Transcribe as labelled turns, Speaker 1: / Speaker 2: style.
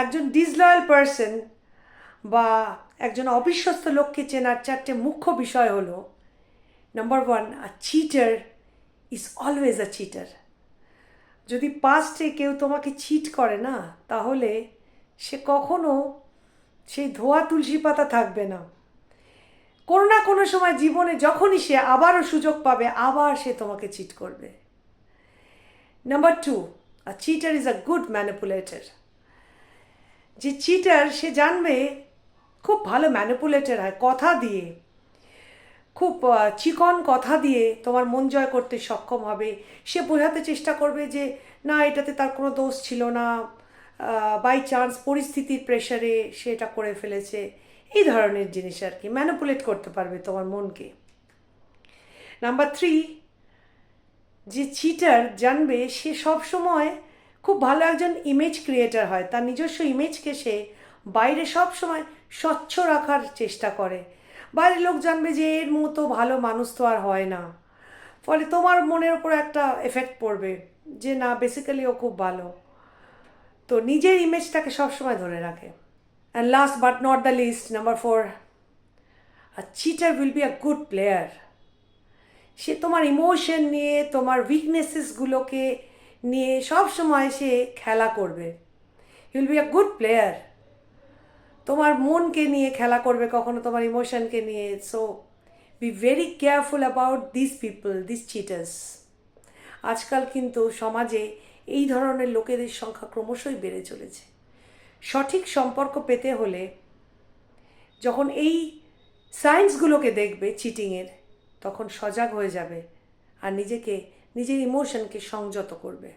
Speaker 1: একজন ডিসলয়াল পারসন বা একজন অবিশ্বস্ত লোককে চেনার চারটে মুখ্য বিষয় হলো, number one, a cheater is always a cheater. যদি পাস্টে কেউ তোমাকে চিট করে না, তাহলে সে কখনো সেই ধোয়া তুলসী পাতা থাকবে না। কোনো না কোনো সময় জীবনে যখনই সে আবারও সুযোগ পাবে, আবার সে তোমাকে চিট করবে। Number two, a cheater is a good manipulator. যে চিটার সে জানবে খুব ভালো ম্যানিপুলেটর হয়, কথা দিয়ে, খুব চিকন কথা দিয়ে তোমার মন জয় করতে সক্ষম হবে। সে বোঝাতে চেষ্টা করবে যে না, এটাতে তার কোনো দোষ ছিল না, বাই চান্স পরিস্থিতির প্রেশারে সে এটা করে ফেলেছে। এই ধরনের জিনিস আর কি, ম্যানিপুলেট করতে পারবে তোমার মনকে। নাম্বার থ্রি, যে চিটার জানবে সে সবসময় খুব ভালো একজন ইমেজ ক্রিয়েটার হয়। তার নিজস্ব ইমেজকে সে বাইরে সবসময় স্বচ্ছ রাখার চেষ্টা করে। বাইরের লোক জানবে যে এর মতো ভালো মানুষ তো আর হয় না, ফলে তোমার মনের ওপর একটা এফেক্ট পড়বে যে না, বেসিক্যালি ও খুব ভালো। তো নিজের ইমেজটাকে সবসময় ধরে রাখে। And last but not the least, number four, a cheater will be a good player. সে তোমার ইমোশন নিয়ে, তোমার উইকনেসেসগুলোকে নিয়ে সব সময় সে খেলা করবে। He will be a good player. তোমার মনকে নিয়ে খেলা করবে, কখনো তোমার ইমোশনকে নিয়ে। So be very careful about this people, this cheaters. আজকাল কিন্তু সমাজে এই ধরনের লোকেদের সংখ্যা ক্রমশই বেড়ে চলেছে। সঠিক সম্পর্ক পেতে হলে যখন এই সাইন্সগুলোকে দেখবে চিটিংয়ের, তখন সজাগ হয়ে যাবে আর নিজেকে, নিজের ইমোশনকে সংযত করবে।